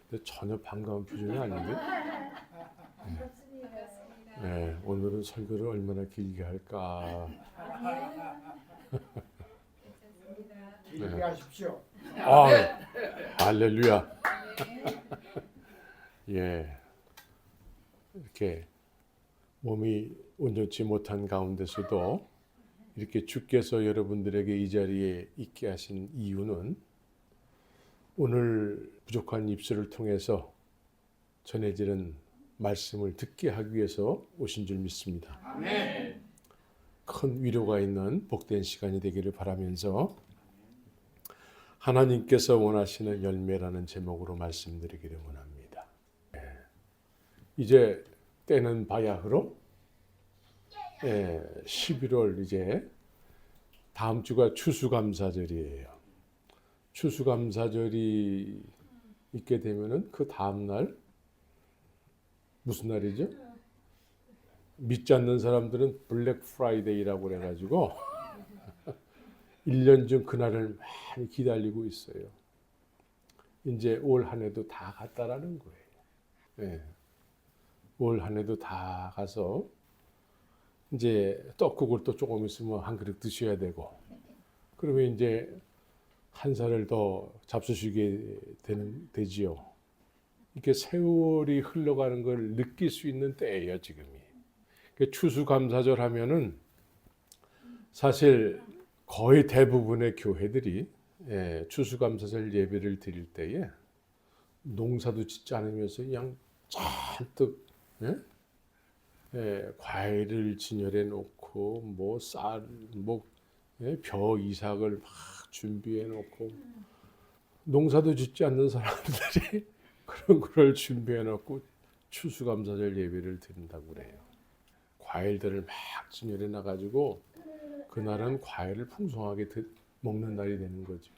근데 전혀 반가운 표정이 아닌데. 네, 오늘은 설교를 얼마나 길게 할까. 길게 하십시오. 할렐루야. 예, 이렇게 몸이 온전치 못한 가운데서도 이렇게 주께서 여러분들에게 이 자리에 있게 하신 이유는 오늘 부족한 입술을 통해서 전해지는 말씀을 듣게 하기 위해서 오신 줄 믿습니다. 아멘. 큰 위로가 있는 복된 시간이 되기를 바라면서 하나님께서 원하시는 열매라는 제목으로 말씀드리기를 원합니다. 이제 때는 바야흐로 11월 이제 다음 주가 추수감사절이에요. 추수감사절이 있게 되면은 그 다음 날 무슨 날이죠? 믿지 않는 사람들은 블랙 프라이데이라고 그래가지고 1년 중 그날을 많이 기다리고 있어요. 이제 올 한 해도 다 갔다라는 거예요. 네. 올 한 해도 다 가서 이제 떡국을 또 조금 있으면 한 그릇 드셔야 되고 그러면 이제 한 살을 더 잡수시게 되지요. 이렇게 세월이 흘러가는 걸 느낄 수 있는 때예요, 지금이. 추수감사절 하면은 사실 거의 대부분의 교회들이 추수감사절 예배를 드릴 때에 농사도 짓지 않으면서 그냥 잔뜩 과일을 진열해 놓고 뭐 쌀, 벼 이삭을 막 준비해 놓고 농사도 짓지 않는 사람들이 그런 걸 준비해 놓고 추수감사절 예배를 드린다고 그래요. 과일들을 막 진열해 놔가지고 그날은 과일을 풍성하게 먹는 날이 되는 거죠.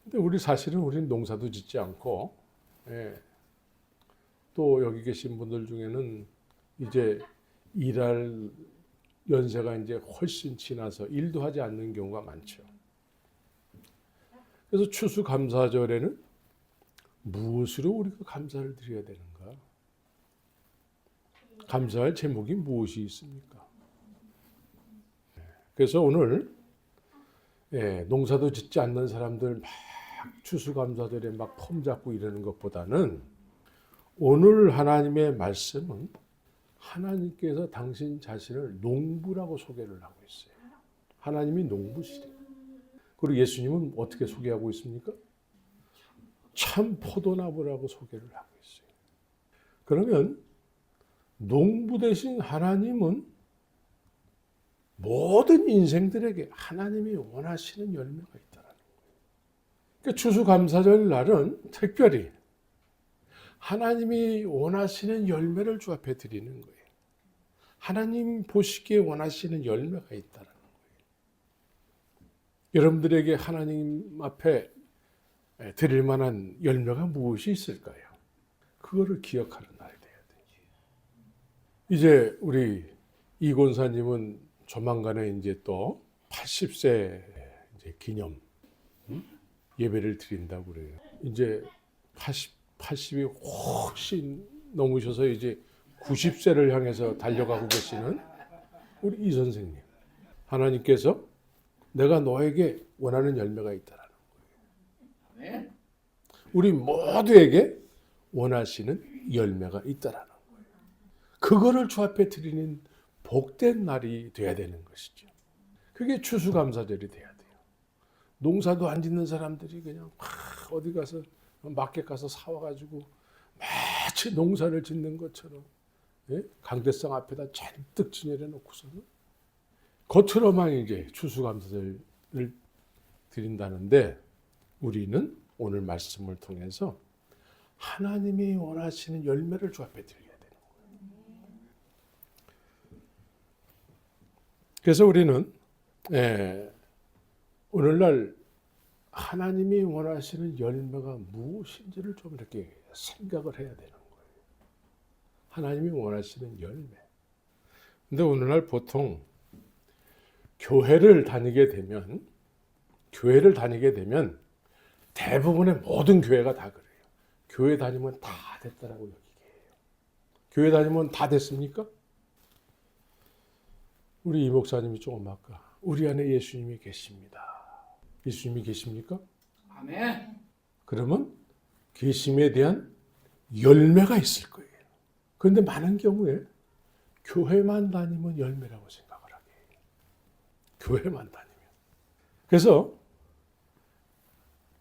근데 우리는 농사도 짓지 않고 또 여기 계신 분들 중에는 이제 일할 연세가 이제 훨씬 지나서 일도 하지 않는 경우가 많죠. 그래서 추수감사절에는 무엇으로 우리가 감사를 드려야 되는가? 감사할 제목이 무엇이 있습니까? 그래서 오늘 농사도 짓지 않는 사람들 막 추수감사절에 막 폼 잡고 이러는 것보다는 오늘 하나님의 말씀은 하나님께서 당신 자신을 농부라고 소개를 하고 있어요. 하나님이 농부시래요. 그리고 예수님은 어떻게 소개하고 있습니까? 참 포도나무라고 소개를 하고 있어요. 그러면 농부 되신 하나님은 모든 인생들에게 하나님이 원하시는 열매가 있다는 거예요. 그러니까 추수감사절 날은 특별히 하나님이 원하시는 열매를 주 앞에 드리는 거예요. 하나님 보시기에 원하시는 열매가 있다는 거예요. 여러분들에게 하나님 앞에 드릴 만한 열매가 무엇이 있을까요? 그거를 기억하는 날이 돼야 돼요. 이제 우리 이 권사님은 조만간에 이제 또 80세 이제 기념 예배를 드린다고 그래요. 이제 80이 훨씬 넘으셔서 이제 90세를 향해서 달려가고 계시는 우리 이 선생님. 하나님께서 내가 너에게 원하는 열매가 있다라는 거예요. 우리 모두에게 원하시는 열매가 있다라는 거예요. 그거를 주 앞에 드리는 복된 날이 돼야 되는 것이죠. 그게 추수감사절이 돼야 돼요. 농사도 안 짓는 사람들이 그냥 막 어디 가서 마켓 가서 사와가지고 마치 농사를 짓는 것처럼 강대상 앞에다 잔뜩 진열해 놓고서는 겉으로만 이제 추수감사절을 드린다는데 우리는 오늘 말씀을 통해서 하나님이 원하시는 열매를 주 앞에 드려야 되는 거예요. 그래서 우리는 오늘날 하나님이 원하시는 열매가 무엇인지를 좀 이렇게 생각을 해야 되는 거예요. 하나님이 원하시는 열매. 근데 오늘날 보통 교회를 다니게 되면 대부분의 모든 교회가 다 그래요. 교회 다니면 다 됐다라고 여기게 해요. 교회 다니면 다 됐습니까? 우리 이 목사님이 조금 아까 우리 안에 예수님이 계십니다. 예수님이 계십니까? 아멘. 그러면 계심에 대한 열매가 있을 거예요. 그런데 많은 경우에 교회만 다니면 열매라고 생각을 하게 해요. 교회만 다니면. 그래서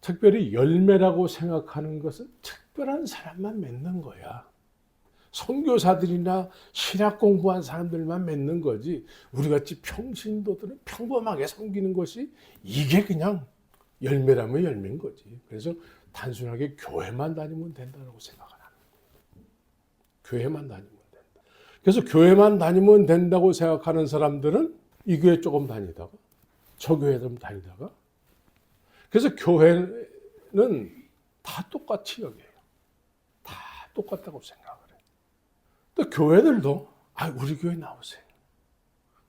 특별히 열매라고 생각하는 것은 특별한 사람만 맺는 거야. 선교사들이나 신학 공부한 사람들만 맺는 거지 우리같이 평신도들은 평범하게 섬기는 것이 이게 그냥 열매라면 열매인 거지. 그래서 단순하게 교회만 다니면 된다고 생각을 하는 거예요. 교회만 다니면 된다. 그래서 교회만 다니면 된다고 생각하는 사람들은 이 교회 조금 다니다가 저 교회 좀 다니다가 그래서 교회는 다 똑같이 여겨요. 다 똑같다고 생각을 해요. 또 교회들도 우리 교회 나오세요.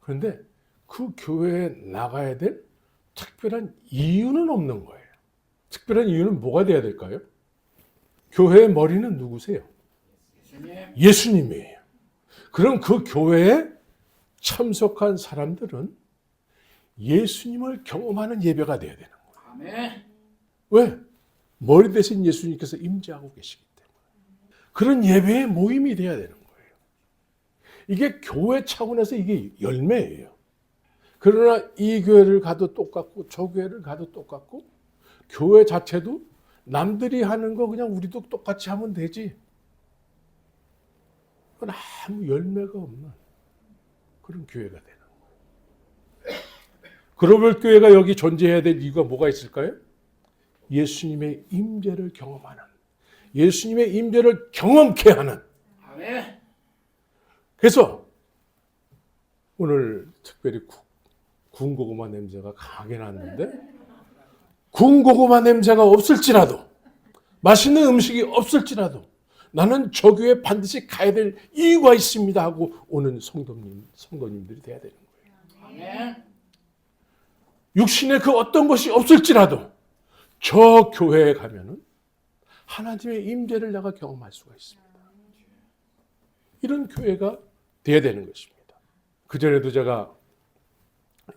그런데 그 교회에 나가야 될 특별한 이유는 없는 거예요. 특별한 이유는 뭐가 돼야 될까요? 교회의 머리는 누구세요? 예수님이에요. 그럼 그 교회에 참석한 사람들은 예수님을 경험하는 예배가 돼야 되는 거예요. 아멘. 왜? 머리 대신 예수님께서 임재하고 계시기 때문에. 그런 예배의 모임이 돼야 되는 거예요. 이게 교회 차원에서 이게 열매예요. 그러나 이 교회를 가도 똑같고 저 교회를 가도 똑같고 교회 자체도 남들이 하는 거 그냥 우리도 똑같이 하면 되지. 그건 아무 열매가 없는 그런 교회가 되는 거예요. 글로벌 교회가 여기 존재해야 될 이유가 뭐가 있을까요? 예수님의 임재를 경험하는, 예수님의 임재를 경험케 하는. 아멘. 그래서 오늘 특별히 군고구마 냄새가 강하게 났는데 군고구마 냄새가 없을지라도 맛있는 음식이 없을지라도 나는 저 교회에 반드시 가야 될 이유가 있습니다 하고 오는 성도님들이 돼야 되는 거예요. 아멘. 육신에 그 어떤 것이 없을지라도 저 교회에 가면은 하나님의 임재를 내가 경험할 수가 있습니다. 이런 교회가 돼야 되는 것입니다. 그전에도 제가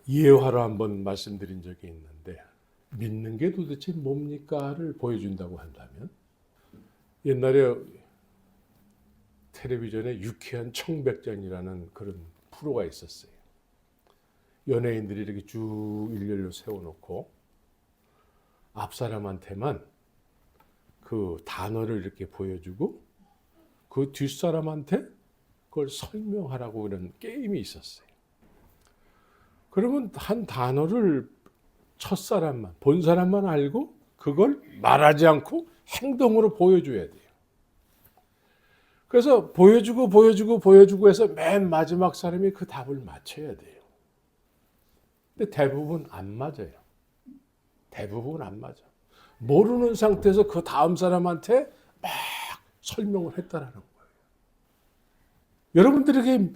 예화로 한번 말씀드린 적이 있는데 믿는 게 도대체 뭡니까를 보여준다고 한다면 옛날에 텔레비전에 유쾌한 청백전이라는 그런 프로가 있었어요. 연예인들이 이렇게 쭉 일렬로 세워놓고 앞 사람한테만 그 단어를 이렇게 보여주고 그 뒷사람한테 그걸 설명하라고 그런 게임이 있었어요. 그러면 한 단어를 첫 사람만, 본 사람만 알고 그걸 말하지 않고 행동으로 보여줘야 돼요. 그래서 보여주고 해서 맨 마지막 사람이 그 답을 맞춰야 돼요. 근데 대부분 안 맞아요. 대부분 안 맞아. 모르는 상태에서 그 다음 사람한테 막 설명을 했다라는 거예요. 여러분들에게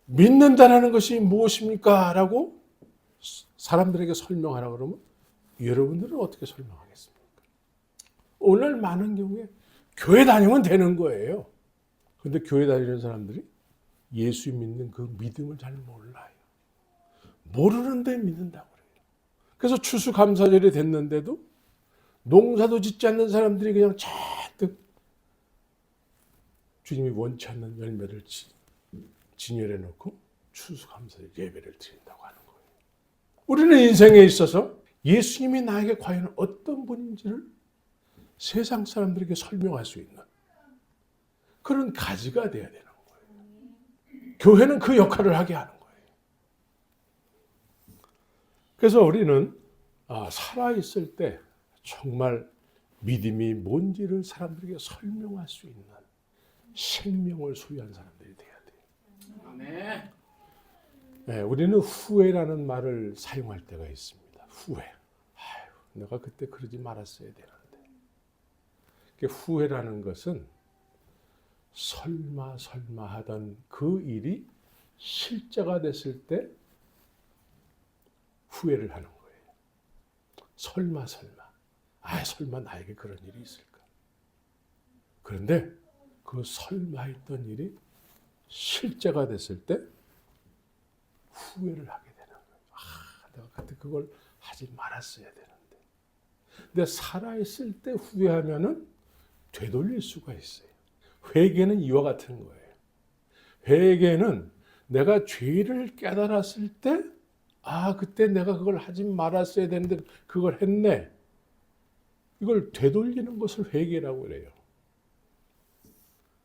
믿는다는 것이 무엇입니까? 라고 사람들에게 설명하라 그러면 여러분들은 어떻게 설명하겠습니까? 오늘 많은 경우에 교회 다니면 되는 거예요. 그런데 교회 다니는 사람들이 예수 믿는 그 믿음을 잘 몰라요. 모르는데 믿는다고 그래요. 그래서 추수감사절이 됐는데도 농사도 짓지 않는 사람들이 그냥 잔뜩 주님이 원치 않는 열매를 진열해 놓고 추수감사절 예배를 드린다고 하는 거예요. 우리는 인생에 있어서 예수님이 나에게 과연 어떤 분인지를 세상 사람들에게 설명할 수 있는 그런 가지가 돼야 되는 거예요. 교회는 그 역할을 하게 하는 거예요. 그래서 우리는 살아있을 때 정말 믿음이 뭔지를 사람들에게 설명할 수 있는 생명을 소유한 사람들이 돼야 돼요. 아멘. 네, 우리는 후회라는 말을 사용할 때가 있습니다. 후회. 내가 그때 그러지 말았어야 되는데. 후회라는 것은 설마 하던 그 일이 실제가 됐을 때 후회를 하는 거예요. 설마. 설마 나에게 그런 일이 있을까? 그런데 그 설마 했던 일이 실제가 됐을 때 후회를 하게 되는 거예요. 내가 그때 그걸 하지 말았어야 되는데. 근데 살아있을 때 후회하면은 되돌릴 수가 있어요. 회개는 이와 같은 거예요. 회개는 내가 죄를 깨달았을 때, 그때 내가 그걸 하지 말았어야 되는데 그걸 했네. 이걸 되돌리는 것을 회개라고 그래요.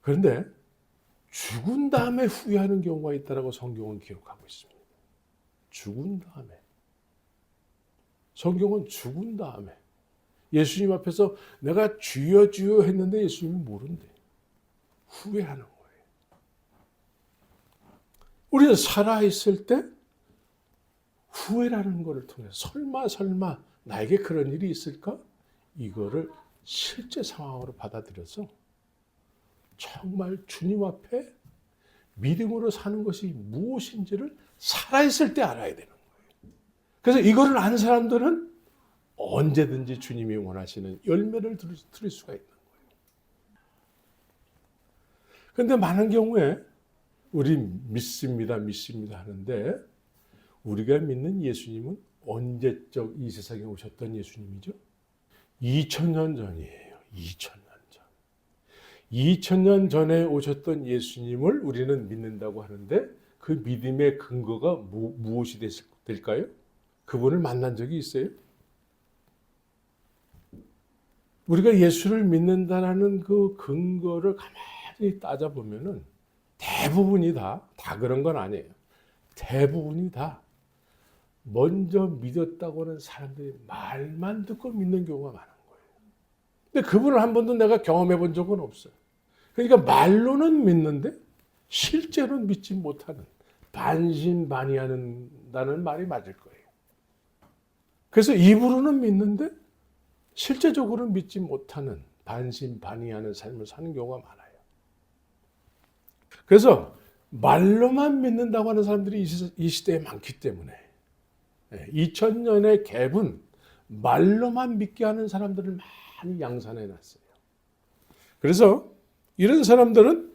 그런데 죽은 다음에 후회하는 경우가 있다고 성경은 기록하고 있습니다. 죽은 다음에. 성경은 죽은 다음에. 예수님 앞에서 내가 주여 주여 했는데 예수님이 모른대. 후회하는 거예요. 우리는 살아있을 때 후회라는 것을 통해서 설마 나에게 그런 일이 있을까? 이거를 실제 상황으로 받아들여서 정말 주님 앞에 믿음으로 사는 것이 무엇인지를 살아있을 때 알아야 되는 거예요. 그래서 이거를 아는 사람들은 언제든지 주님이 원하시는 열매를 들을 수가 있는 거예요. 그런데 많은 경우에 우리 믿습니다 하는데 우리가 믿는 예수님은 언제적 이 세상에 오셨던 예수님이죠? 2000년 전이에요. 2000년 전. 2000년 전에 오셨던 예수님을 우리는 믿는다고 하는데 그 믿음의 근거가 무엇이 될까요? 그분을 만난 적이 있어요? 우리가 예수를 믿는다는 그 근거를 가만히 따져보면은 대부분이 다 그런 건 아니에요. 대부분이 다 먼저 믿었다고 하는 사람들이 말만 듣고 믿는 경우가 많은 거예요. 근데 그분을 한 번도 내가 경험해 본 적은 없어요. 그러니까 말로는 믿는데 실제로는 믿지 못하는, 반신반의한다는 말이 맞을 거예요. 그래서 입으로는 믿는데 실제적으로는 믿지 못하는, 반신반의하는 삶을 사는 경우가 많아요. 그래서 말로만 믿는다고 하는 사람들이 이 시대에 많기 때문에 2000년의 갭은 말로만 믿게 하는 사람들을 많이 양산해 놨어요. 그래서 이런 사람들은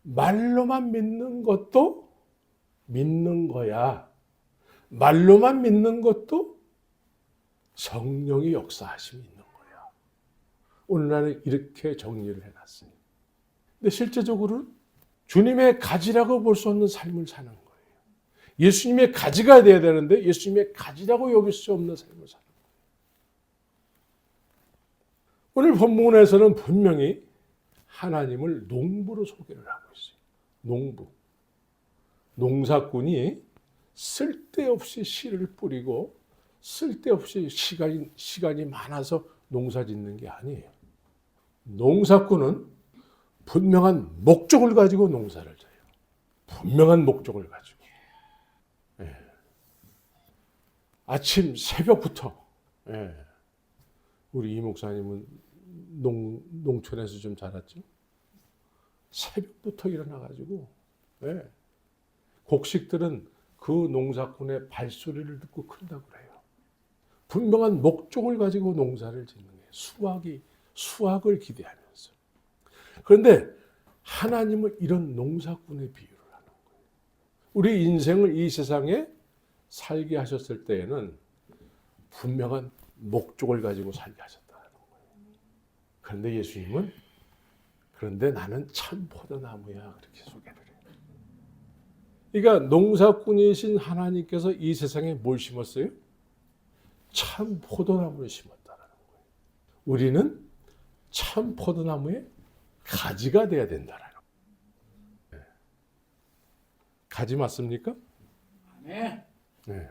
말로만 믿는 것도 믿는 거야. 말로만 믿는 것도 성령의 역사하심이 있는 거야. 오늘날은 이렇게 정리를 해놨어요. 근데 실제적으로는 주님의 가지라고 볼 수 없는 삶을 사는 거예요. 예수님의 가지가 돼야 되는데 예수님의 가지라고 여길 수 없는 삶을 사는 거예요. 오늘 본문에서는 분명히 하나님을 농부로 소개를 하고 있어요. 농부. 농사꾼이 쓸데없이 씨를 뿌리고 쓸데없이 시간이 많아서 농사 짓는 게 아니에요. 농사꾼은 분명한 목적을 가지고 농사를 져요. 분명한 목적을 가지고. 아침 새벽부터. 우리 이 목사님은 농촌에서 좀 자랐죠. 새벽부터 일어나가지고 곡식들은 그 농사꾼의 발소리를 듣고 큰다고 그래요. 분명한 목적을 가지고 농사를 짓는 거예요. 수확을 기대하면서. 그런데 하나님은 이런 농사꾼의 비유를 하는 거예요. 우리 인생을 이 세상에 살게 하셨을 때에는 분명한 목적을 가지고 살게 하셨다는 거예요. 그런데 예수님은 그런데 나는 참 포도나무야 그렇게 소개를 해요. 그러니까 농사꾼이신 하나님께서 이 세상에 뭘 심었어요? 참 포도나무를 심었다는 거예요. 우리는 참 포도나무의 가지가 돼야 된다라는 거예요. 가지 맞습니까? 아멘. 네.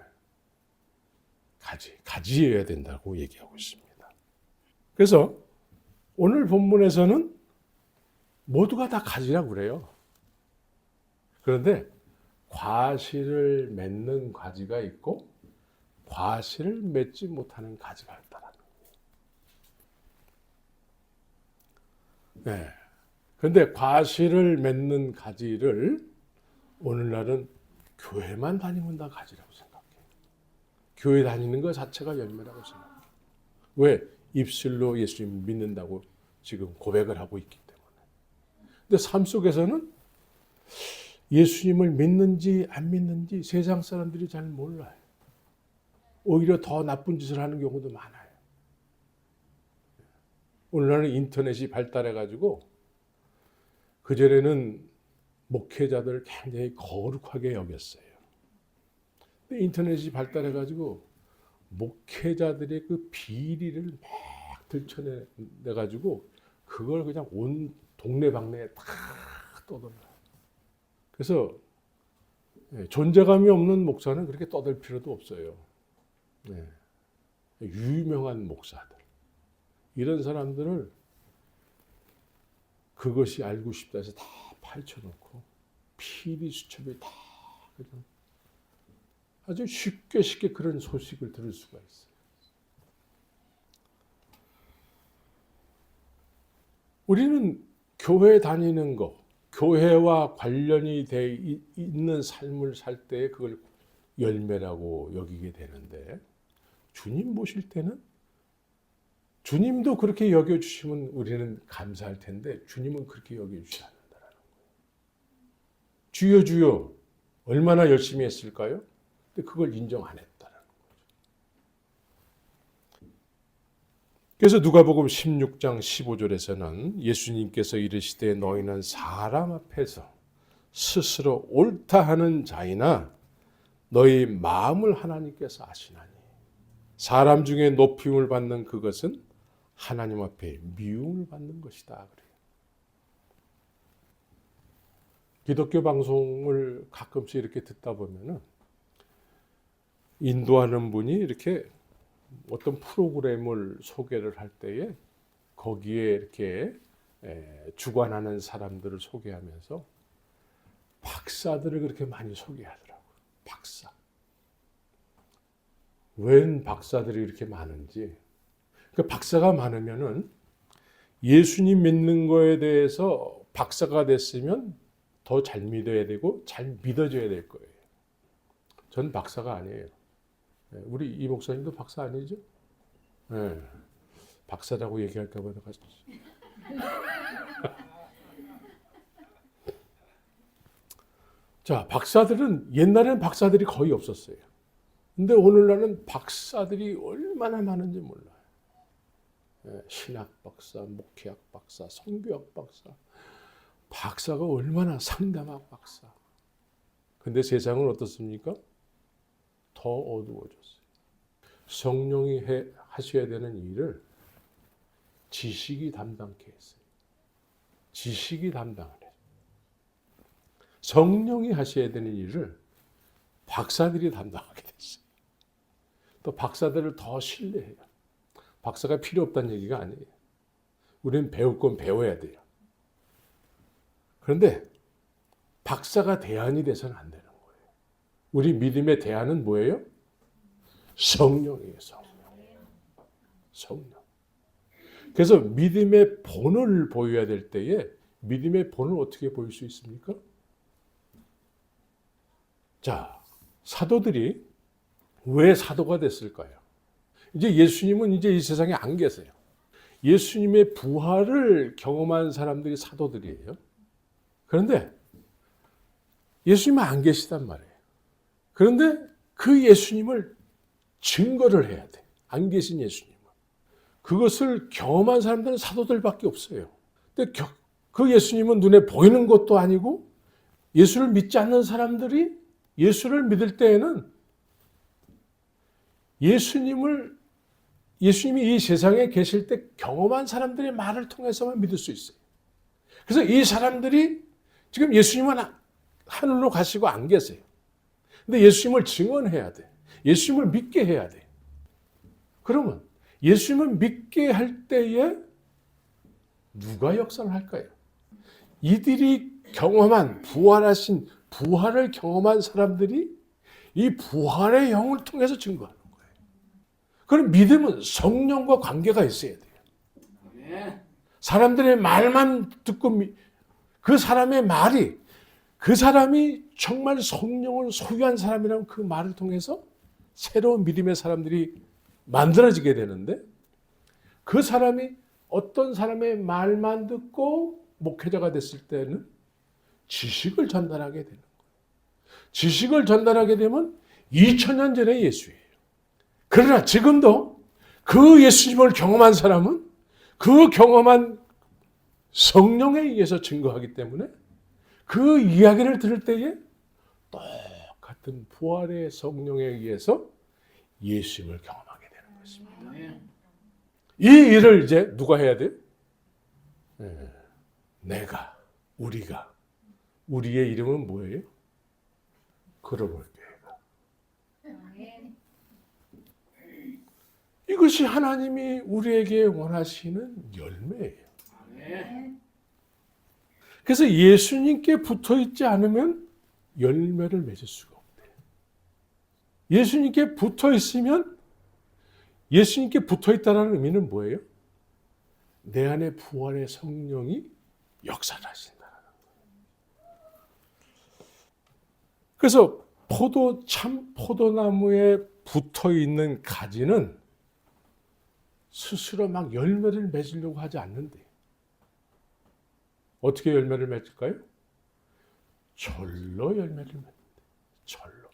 가지여야 된다고 얘기하고 있습니다. 그래서 오늘 본문에서는 모두가 다 가지라고 그래요. 그런데 과실을 맺는 가지가 있고 과실을 맺지 못하는 가지가 있다라는 거예요. 네. 그런데 과실을 맺는 가지를 오늘날은 교회만 다니면 다 가지라고 생각해요. 교회 다니는 것 자체가 열매라고 생각해요. 왜? 입술로 예수님 믿는다고 지금 고백을 하고 있기 때문에. 근데 삶 속에서는 예수님을 믿는지 안 믿는지 세상 사람들이 잘 몰라요. 오히려 더 나쁜 짓을 하는 경우도 많아요. 오늘날은 인터넷이 발달해가지고 그전에는 목회자들을 굉장히 거룩하게 여겼어요. 근데 인터넷이 발달해가지고 목회자들의 그 비리를 막 들춰내가지고 그걸 그냥 온 동네방네에 다 떠들어요. 그래서 존재감이 없는 목사는 그렇게 떠들 필요도 없어요. 유명한 목사들, 이런 사람들을 그것이 알고 싶다 해서 다 파헤쳐놓고 피리 수첩에 다 그냥 아주 쉽게 그런 소식을 들을 수가 있어요. 우리는 교회 다니는 거, 교회와 관련이 돼 있는 삶을 살 때 그걸 열매라고 여기게 되는데, 주님 보실 때는 주님도 그렇게 여겨주시면 우리는 감사할 텐데 주님은 그렇게 여겨주지 않는다는 거예요. 주여 주여 얼마나 열심히 했을까요? 근데 그걸 인정 안 했다는 거죠. 그래서 누가복음 16장 15절에서는 예수님께서 이르시되 너희는 사람 앞에서 스스로 옳다 하는 자이나 너희 마음을 하나님께서 아시나니 사람 중에 높임을 받는 그것은 하나님 앞에 미움을 받는 것이다. 그래요. 기독교 방송을 가끔씩 이렇게 듣다 보면은 인도하는 분이 이렇게 어떤 프로그램을 소개를 할 때에 거기에 이렇게 주관하는 사람들을 소개하면서 박사들을 그렇게 많이 소개하더라고요. 박사. 웬 박사들이 이렇게 많은지. 그 박사가 많으면은 예수님 믿는 거에 대해서 박사가 됐으면 더 잘 믿어야 되고 잘 믿어줘야 될 거예요. 전 박사가 아니에요. 우리 이 목사님도 박사 아니죠? 네. 박사라고 얘기할까 봐. 자, 박사들은 옛날에는 박사들이 거의 없었어요. 근데 오늘날은 박사들이 얼마나 많은지 몰라요. 신학 박사, 목회학 박사, 선교학 박사, 박사가 얼마나 상담학 박사. 근데 세상은 어떻습니까? 더 어두워졌어요. 성령이 하셔야 되는 일을 지식이 담당케 했어요. 지식이 담당을 해요. 성령이 하셔야 되는 일을 박사들이 담당하게 됐어요. 또 박사들을 더 신뢰해요. 박사가 필요 없다는 얘기가 아니에요. 우리는 배울 건 배워야 돼요. 그런데 박사가 대안이 돼서는 안 되는 거예요. 우리 믿음의 대안은 뭐예요? 성령이에요. 성령. 그래서 믿음의 본을 보여야 될 때에 믿음의 본을 어떻게 보일 수 있습니까? 자, 사도들이 왜 사도가 됐을까요? 이제 예수님은 이제 이 세상에 안 계세요. 예수님의 부활을 경험한 사람들이 사도들이에요. 그런데 예수님은 안 계시단 말이에요. 그런데 그 예수님을 증거를 해야 돼. 안 계신 예수님을. 그것을 경험한 사람들은 사도들밖에 없어요. 근데 그 예수님은 눈에 보이는 것도 아니고 예수를 믿지 않는 사람들이 예수를 믿을 때에는 예수님이 이 세상에 계실 때 경험한 사람들의 말을 통해서만 믿을 수 있어요. 그래서 이 사람들이 지금 예수님은 하늘로 가시고 안 계세요. 근데 예수님을 증언해야 돼. 예수님을 믿게 해야 돼. 그러면 예수님을 믿게 할 때에 누가 역사를 할까요? 이들이 경험한 부활을 경험한 사람들이 이 부활의 영을 통해서 증거하는 거예요. 그럼 믿음은 성령과 관계가 있어야 돼요. 사람들의 말만 듣고 그 사람의 말이 그 사람이 정말 성령을 소유한 사람이라면 그 말을 통해서 새로운 믿음의 사람들이 만들어지게 되는데 그 사람이 어떤 사람의 말만 듣고 목회자가 됐을 때는 지식을 전달하게 되는 거예요. 지식을 전달하게 되면 2000년 전의 예수예요. 그러나 지금도 그 예수님을 경험한 사람은 그 경험한 성령에 의해서 증거하기 때문에 그 이야기를 들을 때에 똑같은 부활의 성령에 의해서 예수님을 경험하게 되는 것입니다. 아멘. 이 일을 이제 누가 해야 돼요? 내가, 우리가. 우리의 이름은 뭐예요? 걸어볼 교회가. 이것이 하나님이 우리에게 원하시는 열매예요. 아멘. 그래서 예수님께 붙어 있지 않으면 열매를 맺을 수가 없대요. 예수님께 붙어 있으면 예수님께 붙어 있다는 의미는 뭐예요? 내 안에 부활의 성령이 역사를 하신다는 거예요. 그래서 참 포도나무에 붙어 있는 가지는 스스로 막 열매를 맺으려고 하지 않는데 어떻게 열매를 맺을까요? 절로 열매를 맺는데 절로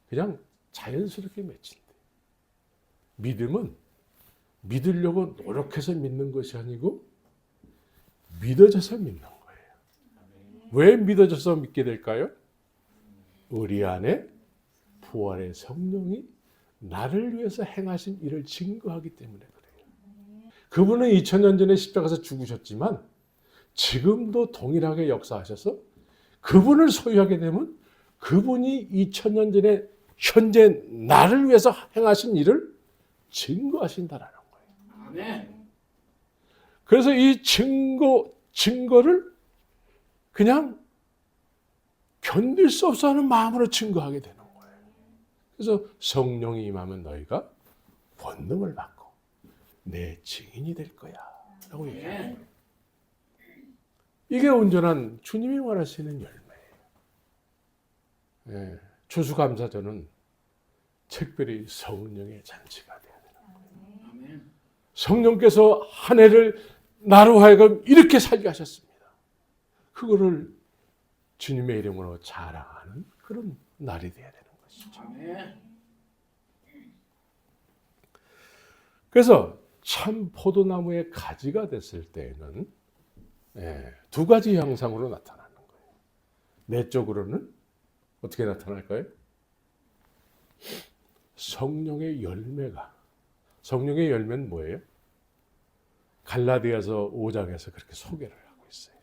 그냥 자연스럽게 맺힌대. 믿음은 믿으려고 노력해서 믿는 것이 아니고 믿어져서 믿는 거예요. 왜 믿어져서 믿게 될까요? 우리 안에 부활의 성령이 나를 위해서 행하신 일을 증거하기 때문에 그래요. 그분은 2000년 전에 십자가에서 죽으셨지만 지금도 동일하게 역사하셔서 그분을 소유하게 되면 그분이 2000년 전에 현재 나를 위해서 행하신 일을 증거하신다라는 거예요. 아멘. 그래서 이 증거를 그냥 견딜 수 없어 하는 마음으로 증거하게 되는 거예요. 그래서 성령이 임하면 너희가 권능을 받고 내 증인이 될 거야 라고 얘기하는 거예요. 이게 온전한 주님이 원하시는 열매예요. 예, 추수감사절은 특별히 성령의 잔치가 되어야 되는 거예요. 아멘. 성령께서 한 해를 나로 하여금 이렇게 살게 하셨습니다. 그거를 주님의 이름으로 자랑하는 그런 날이 되어야 되는 것이죠. 아멘. 그래서 참 포도나무의 가지가 됐을 때에는 두 가지 형상으로 나타나는 거예요. 내적으로는 어떻게 나타날까요? 성령의 열매가. 성령의 열매는 뭐예요? 갈라디아서 5장에서 그렇게 소개를 하고 있어요.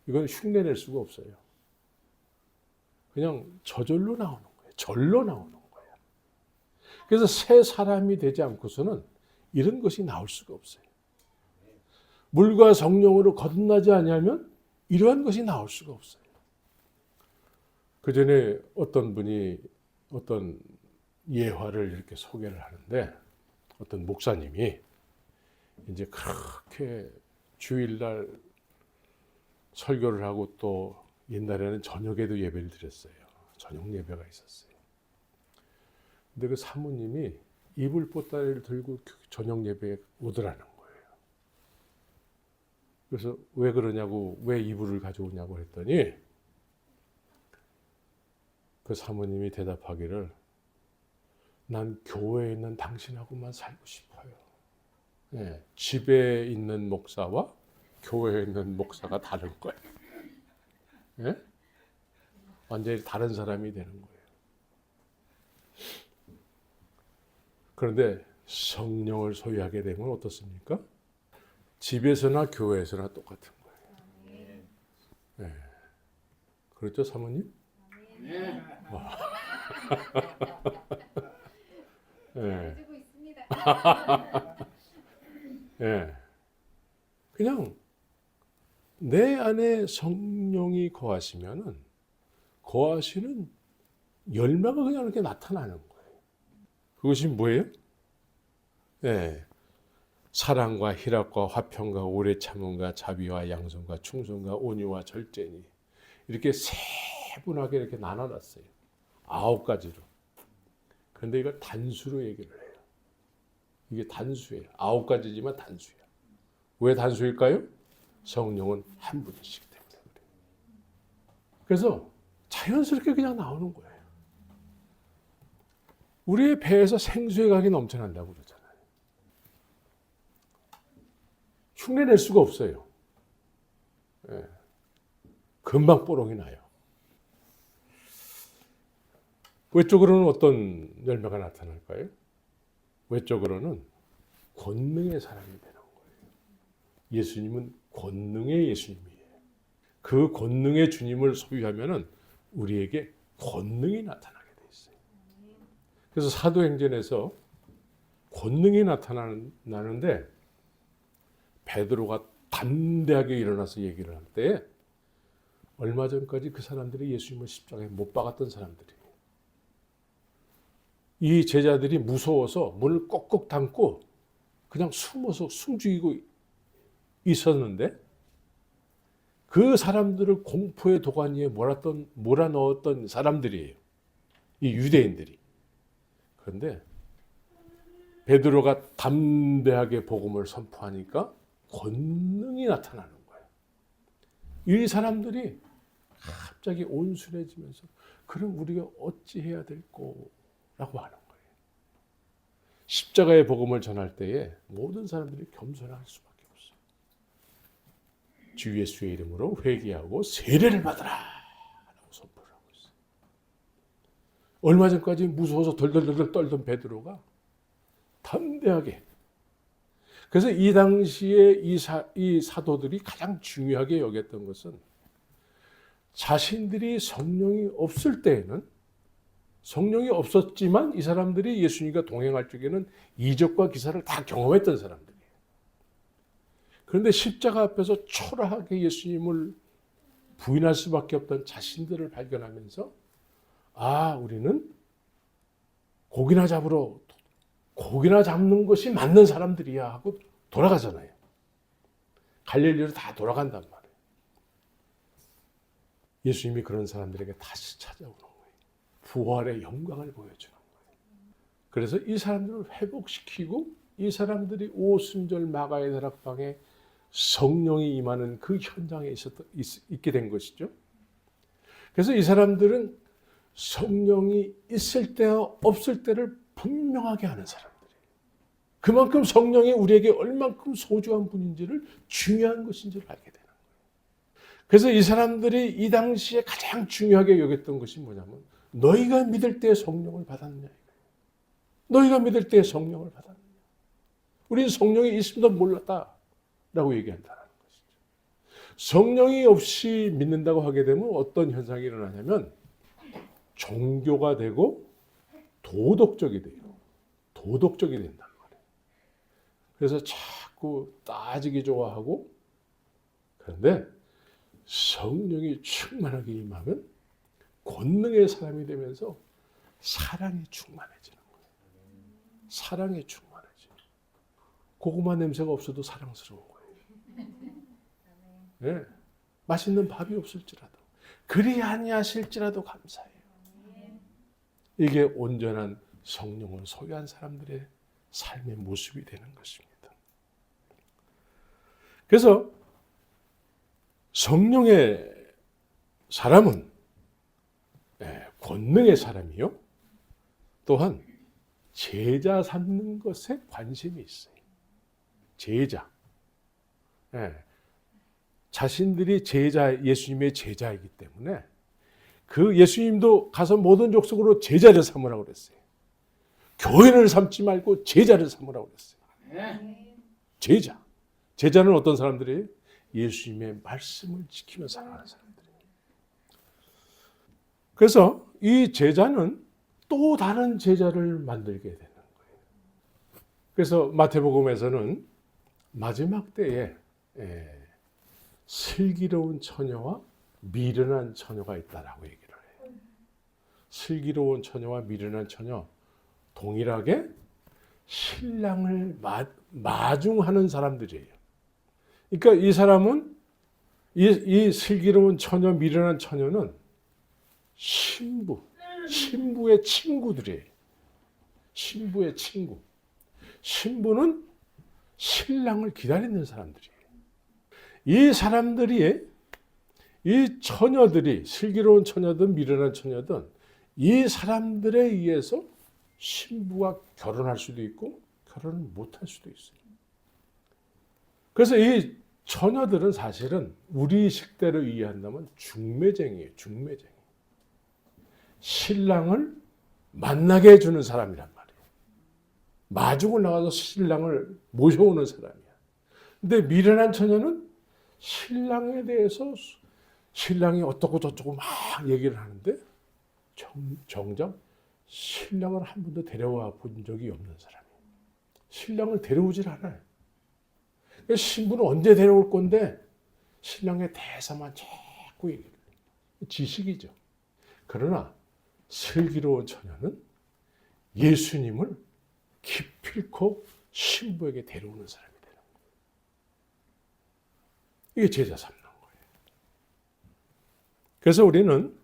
이건 흉내낼 수가 없어요. 그냥 저절로 나오는 거예요. 절로 나오는 거예요. 그래서 새 사람이 되지 않고서는 이런 것이 나올 수가 없어요. 물과 성령으로 거듭나지 않으면 이러한 것이 나올 수가 없어요. 그 전에 어떤 분이 어떤 예화를 이렇게 소개를 하는데 어떤 목사님이 이제 그렇게 주일날 설교를 하고 또 옛날에는 저녁에도 예배를 드렸어요. 저녁 예배가 있었어요. 근데 그 사모님이 이불 보따리를 들고 저녁 예배에 오더라는 거예요. 그래서 왜 그러냐고, 왜 이불을 가져오냐고 했더니 그 사모님이 대답하기를 난 교회에 있는 당신하고만 살고 싶어요. 집에 있는 목사와 교회에 있는 목사가 다른 거예요. 완전히 다른 사람이 되는 거예요. 그런데 성령을 소유하게 되면 어떻습니까? 집에서나 교회에서나 똑같은 거예요. 그렇죠, 사모님? 아멘. 해주고 있습니다. 그냥 내 안에 성령이 거하시면은 거하시는 열매가 그냥 이렇게 나타나는 거예요. 그것이 뭐예요? 사랑과 희락과 화평과 오래 참음과 자비와 양선과 충성과 온유와 절제니 이렇게 세분하게 이렇게 나눠놨어요. 9가지로. 그런데 이걸 단수로 얘기를 해요. 이게 단수예요. 9가지지만 단수야. 왜 단수일까요? 성령은 한 분이시기 때문에 그래요. 그래서 자연스럽게 그냥 나오는 거예요. 우리의 배에서 생수의 강이 넘쳐난다고 그러잖아요. 흉내낼 수가 없어요. 예. 금방 뽀록이 나요. 외적으로는 어떤 열매가 나타날까요? 외적으로는 권능의 사람이 되는 거예요. 예수님은 권능의 예수님이에요. 그 권능의 주님을 소유하면은 우리에게 권능이 나타나게 돼 있어요. 그래서 사도행전에서 권능이 나타나는데 베드로가 담대하게 일어나서 얘기를 할 때 얼마 전까지 그 사람들이 예수님을 십자가에 못 박았던 사람들이에요. 이 제자들이 무서워서 문을 꼭꼭 닫고 그냥 숨어서 숨죽이고 있었는데 그 사람들을 공포의 도가니에 몰아넣었던 사람들이에요. 이 유대인들이. 그런데 베드로가 담대하게 복음을 선포하니까 권능이 나타나는 거예요. 이 사람들이 갑자기 온순해지면서 그럼 우리가 어찌해야 될꼬라고 하는 거예요. 십자가의 복음을 전할 때에 모든 사람들이 겸손할 수밖에 없어요. 주 예수의 이름으로 회개하고 세례를 받으라 라고 선포를 하고 있어요. 얼마 전까지 무서워서 덜덜덜 떨던 베드로가 담대하게. 그래서 이 당시에 이 사도들이 가장 중요하게 여겼던 것은 자신들이 성령이 없을 때에는 성령이 없었지만 이 사람들이 예수님과 동행할 적에는 이적과 기사를 다 경험했던 사람들이에요. 그런데 십자가 앞에서 초라하게 예수님을 부인할 수밖에 없던 자신들을 발견하면서 우리는 고기나 잡는 것이 맞는 사람들이야 하고 돌아가잖아요. 갈릴리로 다 돌아간단 말이에요. 예수님이 그런 사람들에게 다시 찾아오는 거예요. 부활의 영광을 보여주는 거예요. 그래서 이 사람들을 회복시키고 이 사람들이 오순절 마가의 다락방에 성령이 임하는 그 현장에 있게 된 것이죠. 그래서 이 사람들은 성령이 있을 때와 없을 때를 분명하게 하는 사람들이에요. 그만큼 성령이 우리에게 얼만큼 소중한 분인지를 중요한 것인지를 알게 되는 거예요. 그래서 이 사람들이 이 당시에 가장 중요하게 여겼던 것이 뭐냐면 너희가 믿을 때 성령을 받았느냐. 너희가 믿을 때 성령을 받았느냐. 우리는 성령이 있음도 몰랐다라고 얘기한다는 것이죠. 성령이 없이 믿는다고 하게 되면 어떤 현상이 일어나냐면 종교가 되고 도덕적이 돼요. 도덕적이 된단 말이에요. 그래서 자꾸 따지기 좋아하고 그런데 성령이 충만하게 임하면 권능의 사람이 되면서 사랑이 충만해지는 거예요. 사랑이 충만해지는 거예요. 고구마 냄새가 없어도 사랑스러운 거예요. 네. 맛있는 밥이 없을지라도 그리 아니하실지라도 감사해요. 이게 온전한 성령을 소유한 사람들의 삶의 모습이 되는 것입니다. 그래서 성령의 사람은 권능의 사람이요. 또한 제자 삼는 것에 관심이 있어요. 제자. 자신들이 예수님의 제자이기 때문에 그 예수님도 가서 모든 족속으로 제자를 삼으라고 그랬어요. 교인을 삼지 말고 제자를 삼으라고 그랬어요. 제자. 제자는 어떤 사람들이에요? 예수님의 말씀을 지키며 살아가는 사람들이에요. 그래서 이 제자는 또 다른 제자를 만들게 되는 거예요. 그래서 마태복음에서는 마지막 때에 슬기로운 처녀와 미련한 처녀가 있다라고 얘기를 해요. 슬기로운 처녀와 미련한 처녀, 동일하게 신랑을 마중하는 사람들이에요. 그러니까 이 사람은 이 슬기로운 처녀, 미련한 처녀는 신부의 친구들이에요. 신부의 친구. 신부는 신랑을 기다리는 사람들이에요. 이 사람들이 이 처녀들이 슬기로운 처녀든 미련한 처녀든 이 사람들에 의해서 신부가 결혼할 수도 있고 결혼을 못할 수도 있어요. 그래서 이 처녀들은 사실은 우리 식대로 이해한다면 중매쟁이에요. 중매쟁이. 신랑을 만나게 해주는 사람이란 말이에요. 마중을 나가서 신랑을 모셔오는 사람이야. 근데 미련한 처녀는 신랑에 대해서 신랑이 어떻고 저쩌고 막 얘기를 하는데 정작 신랑을 한 번도 데려와 본 적이 없는 사람이에요. 신랑을 데려오질 않아요. 신부는 언제 데려올 건데 신랑의 대사만 자꾸 얘기를 해요. 지식이죠. 그러나 슬기로운 처녀는 예수님을 기필코 신부에게 데려오는 사람이 되는 거예요. 이게 제자 삼는 거예요. 그래서 우리는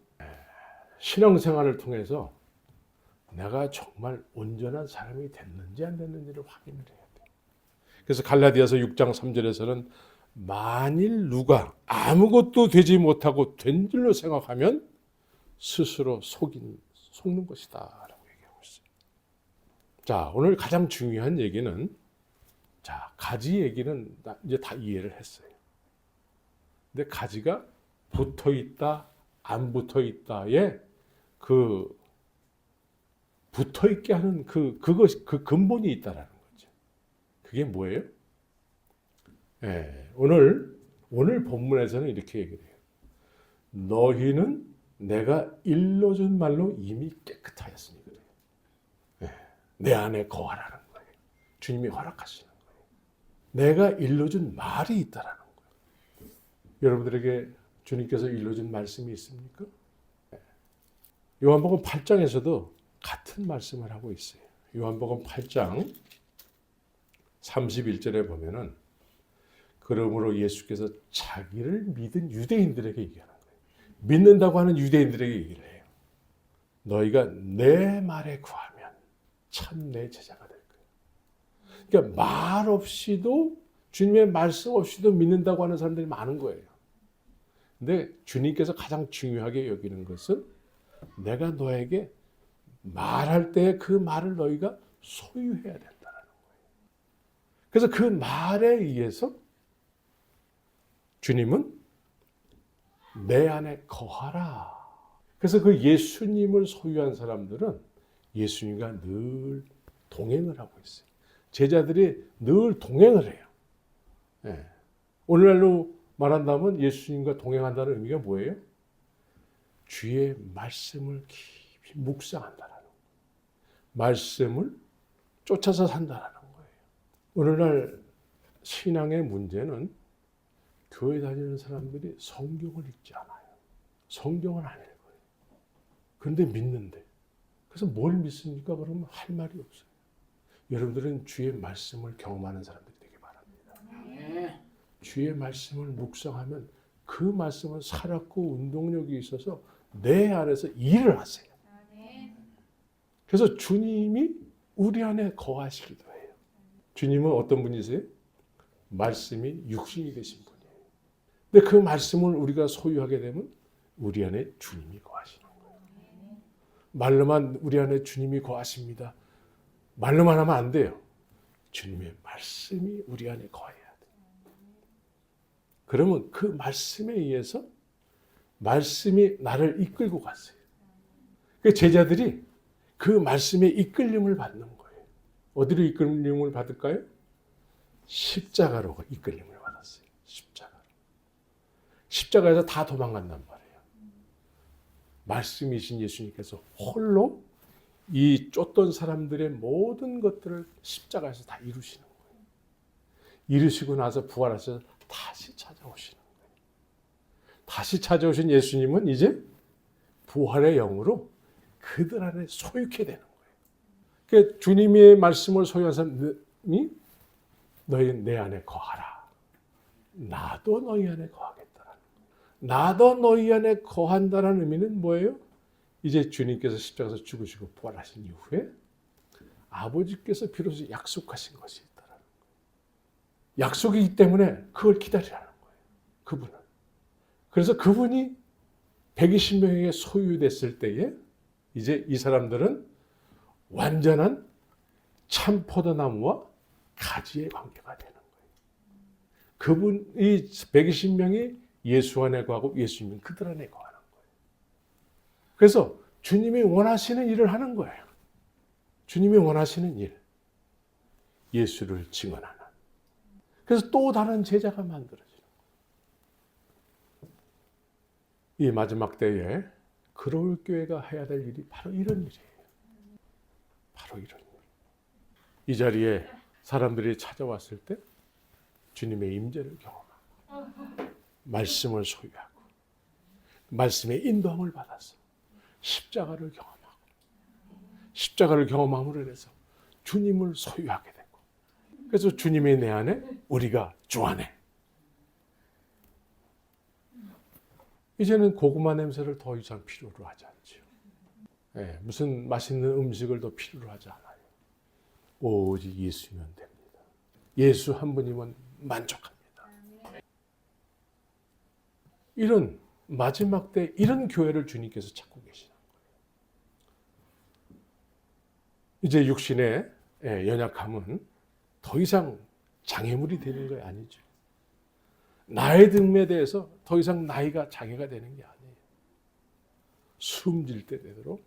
신앙생활을 통해서 내가 정말 온전한 사람이 됐는지 안 됐는지를 확인을 해야 돼요. 그래서 갈라디아서 6장 3절에서는 만일 누가 아무것도 되지 못하고 된 줄로 생각하면 스스로 속는 것이다 라고 얘기하고 있어요. 자, 오늘 가장 중요한 얘기는 자, 가지 얘기는 이제 다 이해를 했어요. 근데 가지가 붙어 있다, 안 붙어 있다에 그 붙어 있게 하는 그 근본이 있다라는 거죠. 그게 뭐예요? 네, 오늘 본문에서는 이렇게 얘기를 해요. 너희는 내가 일러준 말로 이미 깨끗하였으니 그래요. 네, 내 안에 거하라는 거예요. 주님이 허락하시는 거예요. 내가 일러준 말이 있다라는 거예요. 여러분들에게 주님께서 일러준 말씀이 있습니까? 네. 요한복음 8장에서도 같은 말씀을 하고 있어요. 요한복음 8장 31절에 보면은 그러므로 예수께서 자기를 믿은 유대인들에게 얘기하는 거예요. 믿는다고 하는 유대인들에게 얘기를 해요. 너희가 내 말에 구하면 참 내 제자가 될 거예요. 그러니까 말 없이도 주님의 말씀 없이도 믿는다고 하는 사람들이 많은 거예요. 근데 주님께서 가장 중요하게 여기는 것은 내가 너에게 말할 때 그 말을 너희가 소유해야 된다는 거예요. 그래서 그 말에 의해서 주님은 내 안에 거하라. 그래서 그 예수님을 소유한 사람들은 예수님과 늘 동행을 하고 있어요. 제자들이 늘 동행을 해요. 네. 오늘날로 말한다면 예수님과 동행한다는 의미가 뭐예요? 주의 말씀을 깊이 묵상한다는 거예요. 말씀을 쫓아서 산다는 거예요. 오늘날 신앙의 문제는 교회 다니는 사람들이 성경을 읽지 않아요. 성경을 안 읽어요. 그런데 믿는데. 그래서 뭘 믿습니까? 그러면 할 말이 없어요. 여러분들은 주의 말씀을 경험하는 사람들이 되기 바랍니다. 주의 말씀을 묵상하면 그 말씀은 살았고 운동력이 있어서 내 안에서 일을 하세요. 그래서 주님이 우리 안에 거하시기도 해요. 주님은 어떤 분이세요? 말씀이 육신이 되신 분이에요. 근데 그 말씀을 우리가 소유하게 되면 우리 안에 주님이 거하시는 거예요. 말로만 우리 안에 주님이 거하십니다. 말로만 하면 안 돼요. 주님의 말씀이 우리 안에 거해야 돼요. 그러면 그 말씀에 의해서 말씀이 나를 이끌고 갔어요. 그 제자들이 그 말씀에 이끌림을 받는 거예요. 어디로 이끌림을 받을까요? 십자가로 이끌림을 받았어요. 십자가에서 다 도망간단 말이에요. 말씀이신 예수님께서 홀로 이 쫓던 사람들의 모든 것들을 십자가에서 다 이루시는 거예요. 이루시고 나서 부활하셔서 다시 찾아오시는 거예요. 다시 찾아오신 예수님은 이제 부활의 영으로 그들 안에 소유케 되는 거예요. 그러니까 주님의 말씀을 소유한 사람이 너희 내 안에 거하라. 나도 너희 안에 거하겠다라는 거예요. 나도 너희 안에 거한다는 의미는 뭐예요? 이제 주님께서 십자가에서 죽으시고 부활하신 이후에 아버지께서 비로소 약속하신 것이 있다라는 거예요. 약속이기 때문에 그걸 기다리라는 거예요. 그분은. 그래서 그분이 120명에게 소유됐을 때에 이제 이 사람들은 완전한 참 포도나무와 가지의 관계가 되는 거예요. 그분이 120명이 예수 안에 거하고 예수님은 그들 안에 거하는 거예요. 그래서 주님이 원하시는 일을 하는 거예요. 주님이 원하시는 일. 예수를 증언하는. 그래서 또 다른 제자가 만들어져요. 이 마지막 때에 그로울 교회가 해야 될 일이 바로 이런 일이에요. 바로 이런 일. 이 자리에 사람들이 찾아왔을 때 주님의 임재를 경험하고 말씀을 소유하고 말씀의 인도함을 받아서 십자가를 경험하고 십자가를 경험함으로 인해서 주님을 소유하게 되고 그래서 주님이 내 안에 우리가 주 안에 이제는 고구마 냄새를 더 이상 필요로 하지 않죠. 네, 무슨 맛있는 음식을 더 필요로 하지 않아요. 오직 예수면 됩니다. 예수 한 분이면 만족합니다. 이런 마지막 때 이런 교회를 주님께서 찾고 계시는 거예요. 이제 육신의 연약함은 더 이상 장애물이 되는 거 아니죠. 나의 듦에 대해서 더 이상 나이가 장애가 되는 게 아니에요. 숨질 때 되도록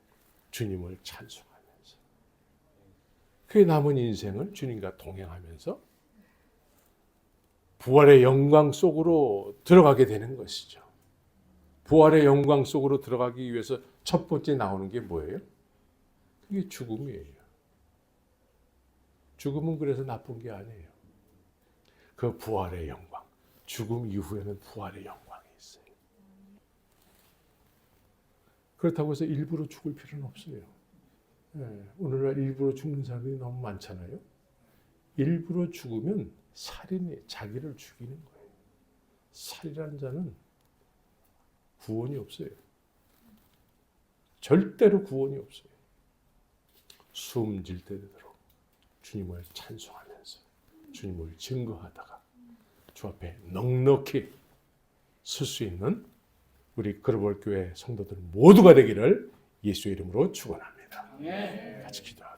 주님을 찬송하면서 그 남은 인생을 주님과 동행하면서 부활의 영광 속으로 들어가게 되는 것이죠. 부활의 영광 속으로 들어가기 위해서 첫 번째 나오는 게 뭐예요? 그게 죽음이에요. 죽음은 그래서 나쁜 게 아니에요. 그 부활의 영광. 죽음 이후에는 부활의 영광이 있어요. 그렇다고 해서 일부러 죽을 필요는 없어요. 오늘날 일부러 죽는 사람들이 너무 많잖아요. 일부러 죽으면 살인이 자기를 죽이는 거예요. 살이라는 자는 구원이 없어요. 절대로 구원이 없어요. 숨질 때 되도록 주님을 찬송하면서 주님을 증거하다가 주 앞에 넉넉히 설 수 있는 우리 그로벌 교회 성도들 모두가 되기를 예수의 이름으로 축원합니다. 같이 기도합니다.